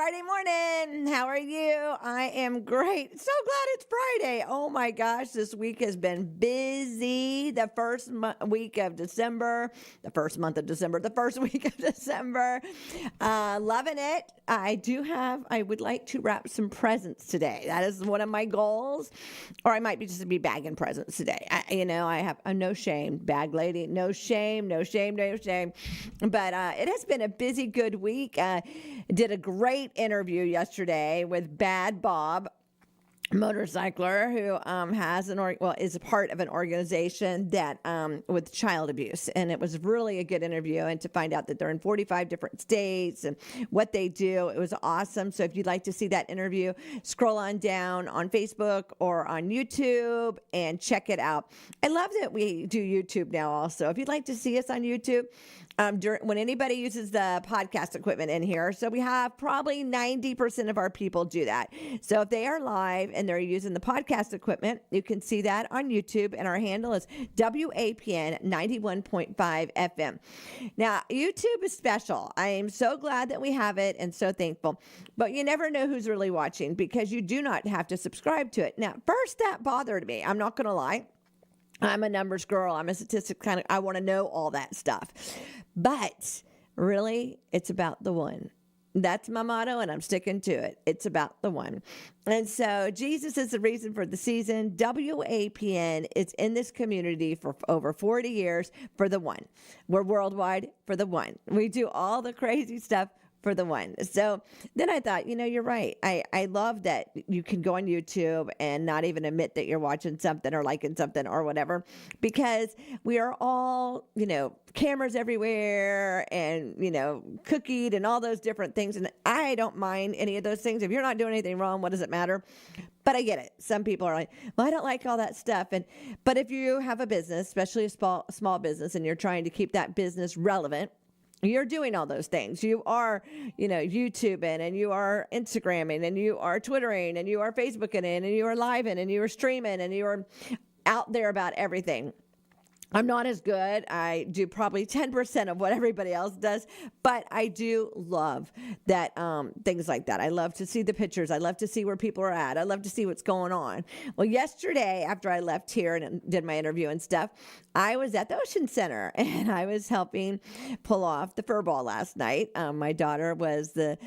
Friday morning. How are you? I am great. So glad it's Friday. Oh my gosh, this week has been busy. The first week of December, the first month of December, the first week of December. Loving it. I would like to wrap some presents today. That is one of my goals. Or I might be just be bagging presents today. I have no shame, bag lady. No shame, no shame, no shame. But it has been a busy, good week. Did a great interview yesterday with Bad Bob, motorcycler who is a part of an organization that with child abuse, and it was really a good interview, and to find out that they're in 45 different states and what they do, it was awesome. So if you'd like to see that interview, scroll on down on Facebook or on YouTube and check it out. I love that we do YouTube now also. If you'd like to see us on YouTube, when anybody uses the podcast equipment in here. So we have probably 90% of our people do that. So if they are live and they're using the podcast equipment, you can see that on YouTube. And our handle is WAPN 91.5 FM. Now, YouTube is special. I am so glad that we have it and so thankful. But you never know who's really watching because you do not have to subscribe to it. Now, first that bothered me. I'm not going to lie. I'm a numbers girl. I'm a statistic kind of, I want to know all that stuff. But really, it's about the one. That's my motto, and I'm sticking to it. It's about the one. And so Jesus is the reason for the season. WAPN is in this community for over 40 years for the one. We're worldwide for the one. We do all the crazy stuff for the one. So then I thought, you're right. I love that you can go on YouTube and not even admit that you're watching something or liking something or whatever, because we are all, cameras everywhere and, cookied and all those different things. And I don't mind any of those things. If you're not doing anything wrong, what does it matter? But I get it. Some people are like, well, I don't like all that stuff. But if you have a business, especially a small business, and you're trying to keep that business relevant, you're doing all those things. You are, YouTubing, and you are Instagramming, and you are Twittering, and you are Facebooking, and you are living, and you are streaming, and you are out there about everything. I'm not as good. I do probably 10% of what everybody else does, but I do love that things like that. I love to see the pictures. I love to see where people are at. I love to see what's going on. Well, yesterday after I left here and did my interview and stuff, I was at the Ocean Center and I was helping pull off the fur ball last night. My daughter was the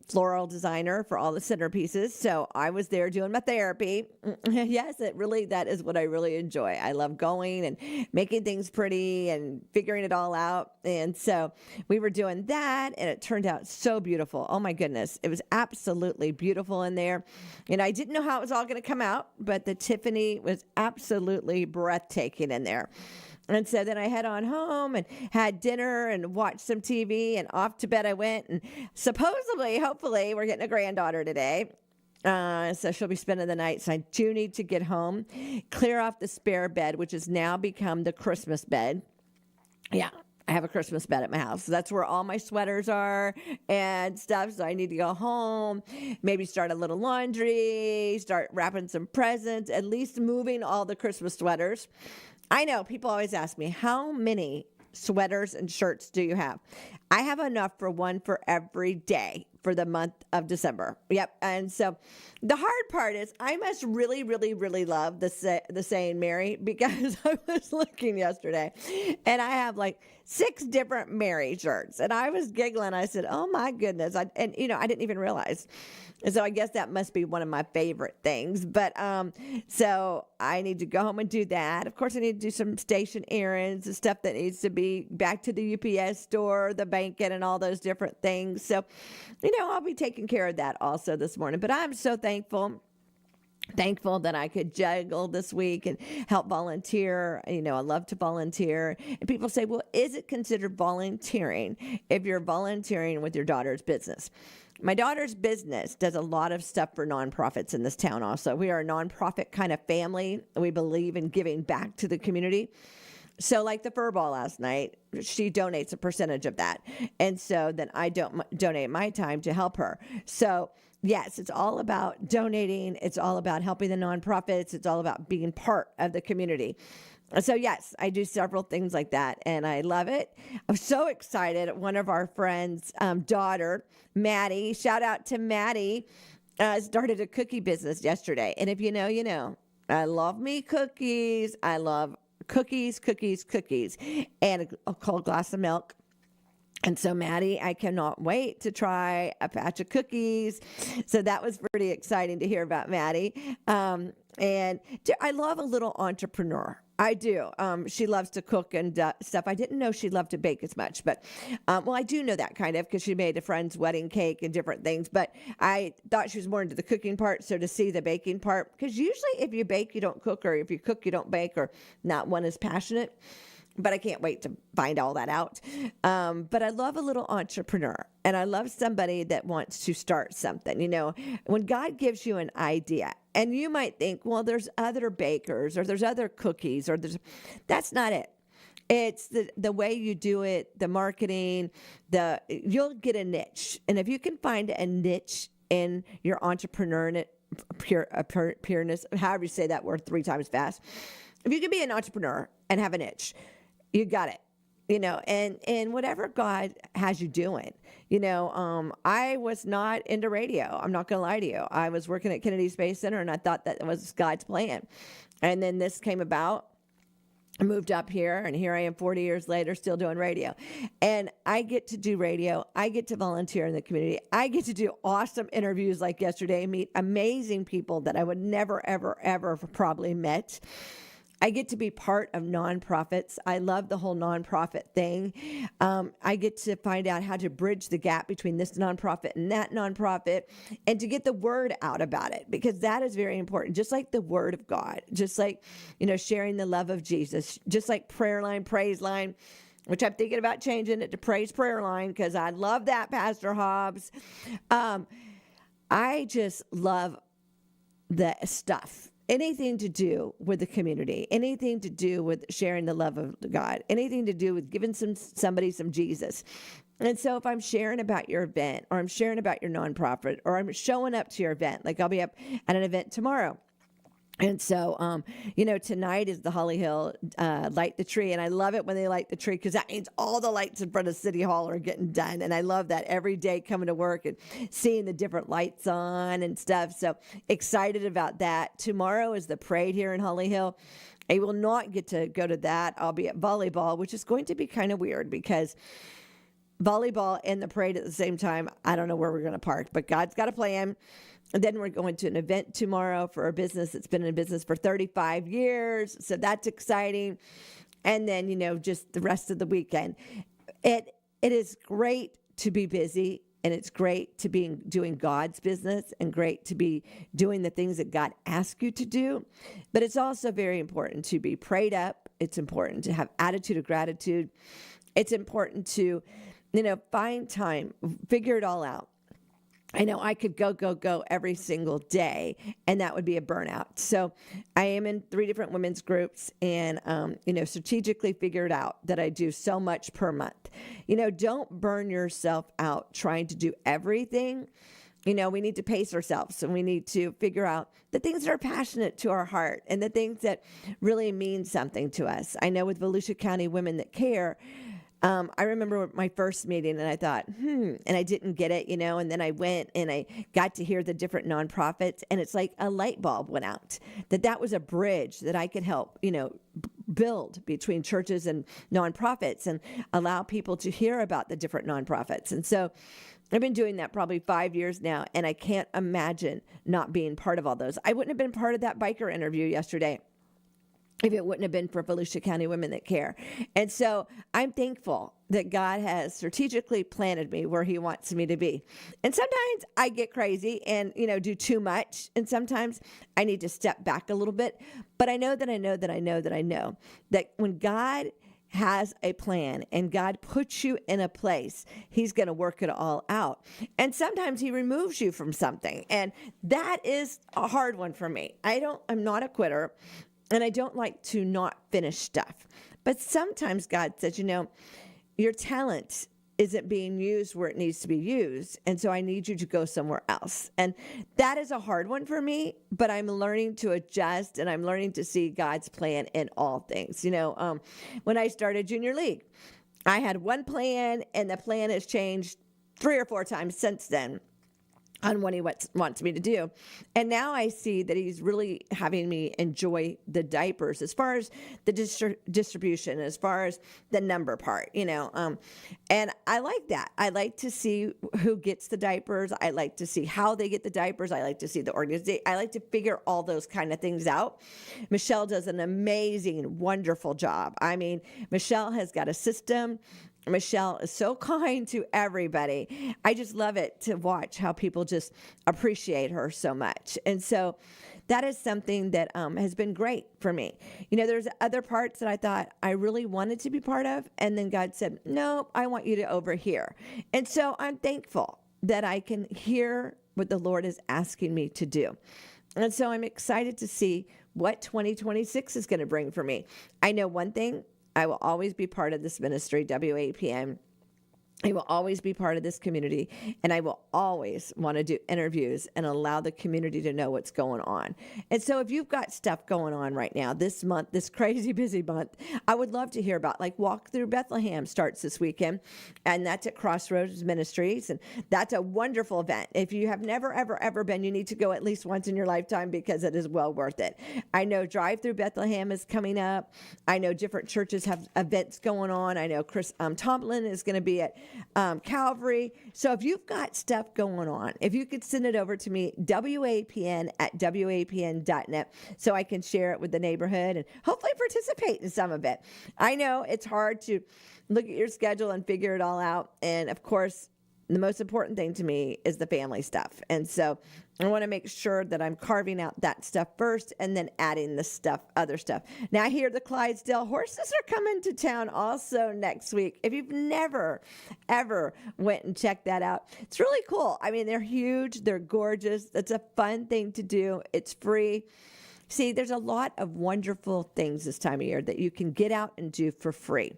floral designer for all the centerpieces, so I was there doing my therapy. Yes, that is what I really enjoy. I love going and making things pretty and figuring it all out. And so we were doing that, and it turned out so beautiful. Oh my goodness. It was absolutely beautiful in there. And I didn't know how it was all going to come out, but the Tiffany was absolutely breathtaking in there. And so then I head on home and had dinner and watched some TV, and off to bed I went. And hopefully, we're getting a granddaughter today. So she'll be spending the night. So I do need to get home, clear off the spare bed, which has now become the Christmas bed. Yeah, I have a Christmas bed at my house. So that's where all my sweaters are and stuff. So I need to go home, maybe start a little laundry, start wrapping some presents, at least moving all the Christmas sweaters. I know people always ask me, how many sweaters and shirts do you have? I have enough for one for every day for the month of December. Yep. And so the hard part is I must really, really, really love the saying Mary, because I was looking yesterday and I have like 6 different Mary shirts, and I was giggling. I said, oh my goodness. I didn't even realize. And so I guess that must be one of my favorite things. But so I need to go home and do that. Of course, I need to do some station errands and stuff that needs to be back to the UPS store, the banking, and all those different things. So, I'll be taking care of that also this morning. But I'm so thankful that I could juggle this week and help volunteer. I love to volunteer. And people say, well, is it considered volunteering if you're volunteering with your daughter's business? My daughter's business does a lot of stuff for nonprofits in this town also. We are a nonprofit kind of family. We believe in giving back to the community. So like the fur ball last night, she donates a percentage of that. And so then I don't donate my time to help her. So yes, it's all about donating. It's all about helping the nonprofits. It's all about being part of the community. So yes, I do several things like that, and I love it. I'm so excited. One of our friends' daughter, Maddie, shout out to Maddie, started a cookie business yesterday. And if you know, you know. I love me cookies. I love cookies, cookies, cookies, and a cold glass of milk. And so, Maddie, I cannot wait to try a batch of cookies. So that was pretty exciting to hear about Maddie. I love a little entrepreneur. I do. She loves to cook and stuff. I didn't know she loved to bake as much, but well, I do know that kind of because she made a friend's wedding cake and different things. But I thought she was more into the cooking part. So to see the baking part, because usually if you bake, you don't cook, or if you cook, you don't bake, or not one is passionate. But I can't wait to find all that out. But I love a little entrepreneur, and I love somebody that wants to start something. You know, when God gives you an idea, and you might think, well, there's other bakers, or there's other cookies, or that's not it. It's the way you do it, the marketing, you'll get a niche. And if you can find a niche in your entrepreneurness, pureness, however you say that word 3 times fast, if you can be an entrepreneur and have a niche, you got it, you know, and whatever God has you doing, you know, I was not into radio. I'm not going to lie to you. I was working at Kennedy Space Center, and I thought that was God's plan. And then this came about. I moved up here, and here I am 40 years later still doing radio. And I get to do radio. I get to volunteer in the community. I get to do awesome interviews like yesterday, meet amazing people that I would never, ever, ever probably met. I get to be part of nonprofits. I love the whole nonprofit thing. I get to find out how to bridge the gap between this nonprofit and that nonprofit, and to get the word out about it, because that is very important. Just like the word of God, just like, you know, sharing the love of Jesus, just like prayer line, praise line, which I'm thinking about changing it to praise prayer line, because I love that, Pastor Hobbs. I just love the stuff. Anything to do with the community, anything to do with sharing the love of God, anything to do with giving somebody some Jesus. And so if I'm sharing about your event, or I'm sharing about your nonprofit, or I'm showing up to your event, like I'll be up at an event tomorrow. And so, you know, tonight is the Holly Hill Light the Tree. And I love it when they light the tree, because that means all the lights in front of City Hall are getting done. And I love that every day coming to work and seeing the different lights on and stuff. So excited about that. Tomorrow is the parade here in Holly Hill. I will not get to go to that. I'll be at volleyball, which is going to be kind of weird, because volleyball and the parade at the same time, I don't know where we're going to park, but God's got a plan. And then we're going to an event tomorrow for a business that's been in business for 35 years. So that's exciting. And then, you know, just the rest of the weekend. It is great to be busy, and it's great to be doing God's business, and great to be doing the things that God asks you to do. But it's also very important to be prayed up. It's important to have attitude of gratitude. It's important to, you know, find time, figure it all out. I know I could go every single day, and that would be a burnout. So I am in 3 different women's groups, and, you know, strategically figured out that I do so much per month. You know, don't burn yourself out trying to do everything. You know, we need to pace ourselves, and we need to figure out the things that are passionate to our heart and the things that really mean something to us. I know with Volusia County Women That Care, I remember my first meeting, and I thought, and I didn't get it, you know, and then I went and I got to hear the different nonprofits, and it's like a light bulb went out, that was a bridge that I could help, you know, build between churches and nonprofits, and allow people to hear about the different nonprofits. And so I've been doing that probably 5 years now, and I can't imagine not being part of all those. I wouldn't have been part of that biker interview yesterday if it wouldn't have been for Volusia County Women That Care. And so I'm thankful that God has strategically planted me where he wants me to be. And sometimes I get crazy and, you know, do too much. And sometimes I need to step back a little bit. But I know that when God has a plan and God puts you in a place, he's going to work it all out. And sometimes he removes you from something. And that is a hard one for me. I'm not a quitter. And I don't like to not finish stuff. But sometimes God says, you know, your talent isn't being used where it needs to be used. And so I need you to go somewhere else. And that is a hard one for me, but I'm learning to adjust and I'm learning to see God's plan in all things. When I started Junior League, I had one plan and the plan has changed 3 or 4 times since then on what he wants me to do. And now I see that he's really having me enjoy the diapers as far as the distribution, as far as the number part, and I like that. I like to see who gets the diapers. I like to see how they get the diapers. I like to see the organization. I like to figure all those kind of things out. Michelle does an amazing, wonderful job. I mean, Michelle has got a system. Michelle is so kind to everybody. I just love it to watch how people just appreciate her so much. And so that is something that has been great for me. There's other parts that I thought I really wanted to be part of. And then God said, no, I want you to over here. And so I'm thankful that I can hear what the Lord is asking me to do. And so I'm excited to see what 2026 is going to bring for me. I know one thing. I will always be part of this ministry, WAPN. I will always be part of this community, and I will always want to do interviews and allow the community to know what's going on. And so if you've got stuff going on right now, this month, this crazy busy month, I would love to hear about, like Walk Through Bethlehem starts this weekend, and that's at Crossroads Ministries, and that's a wonderful event. If you have never, ever, ever been, you need to go at least once in your lifetime because it is well worth it. I know Drive Through Bethlehem is coming up. I know different churches have events going on. I know Chris Tomlin is going to be at Calvary. So if you've got stuff going on, if you could send it over to me, WAPN@WAPN.net, so I can share it with the neighborhood and hopefully participate in some of it. I know it's hard to look at your schedule and figure it all out. And of course, the most important thing to me is the family stuff. And so I want to make sure that I'm carving out that stuff first and then adding the other stuff. Now, I hear the Clydesdale horses are coming to town also next week. If you've never, ever went and checked that out, it's really cool. I mean, they're huge. They're gorgeous. It's a fun thing to do. It's free. See, there's a lot of wonderful things this time of year that you can get out and do for free.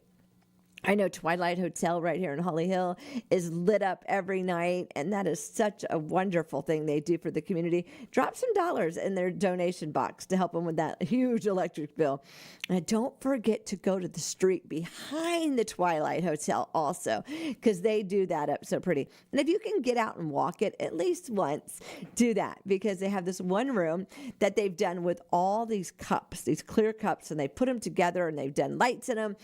I know Twilight Hotel right here in Holly Hill is lit up every night, and that is such a wonderful thing they do for the community. Drop some dollars in their donation box to help them with that huge electric bill. And don't forget to go to the street behind the Twilight Hotel also, because they do that up so pretty. And if you can get out and walk it at least once, do that, because they have this one room that they've done with all these cups, these clear cups, and they put them together and they've done lights in them,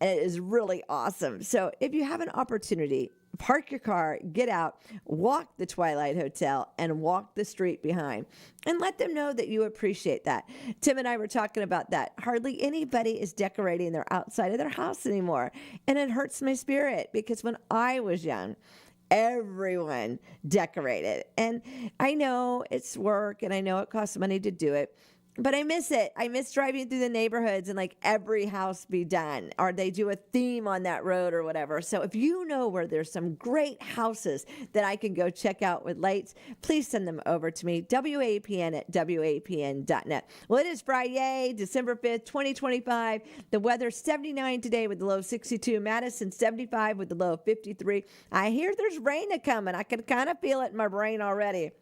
and it is really awesome. So if you have an opportunity, park your car, get out, walk the Twilight Hotel, and walk the street behind, and let them know that you appreciate that. Tim and I were talking about that. Hardly anybody is decorating their outside of their house anymore, and it hurts my spirit, because when I was young, everyone decorated. And I know it's work, and I know it costs money to do it, but I miss it. I miss driving through the neighborhoods and like every house be done, or they do a theme on that road or whatever. So if you know where there's some great houses that I can go check out with lights, please send them over to me, WAPN@WAPN.net. Well, it is Friday, December 5th, 2025. The weather's 79 today with the low of 62. Madison 75 with the low of 53. I hear there's rain coming. I can kind of feel it in my brain already.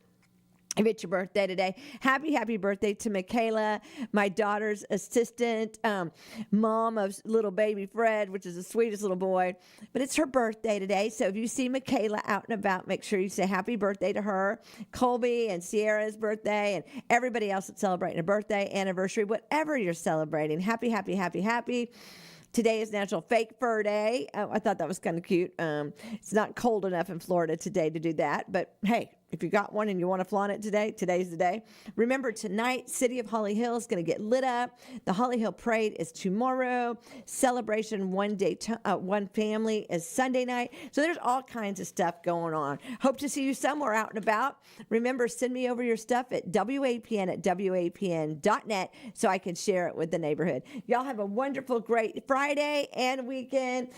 If it's your birthday today, happy birthday to Michaela, my daughter's assistant, mom of little baby Fred, which is the sweetest little boy. But it's her birthday today, so if you see Michaela out and about, make sure you say happy birthday to her. Colby and Sierra's birthday, and everybody else that's celebrating a birthday, anniversary, whatever you're celebrating. Happy. Today is National Fake Fur Day. I thought that was kind of cute. It's not cold enough in Florida today to do that, but hey, if you got one and you want to flaunt it today, today's the day. Remember, tonight, City of Holly Hill is going to get lit up. The Holly Hill Parade is tomorrow. Celebration One Family is Sunday night. So there's all kinds of stuff going on. Hope to see you somewhere out and about. Remember, send me over your stuff at WAPN@WAPN.net so I can share it with the neighborhood. Y'all have a wonderful, great Friday and weekend.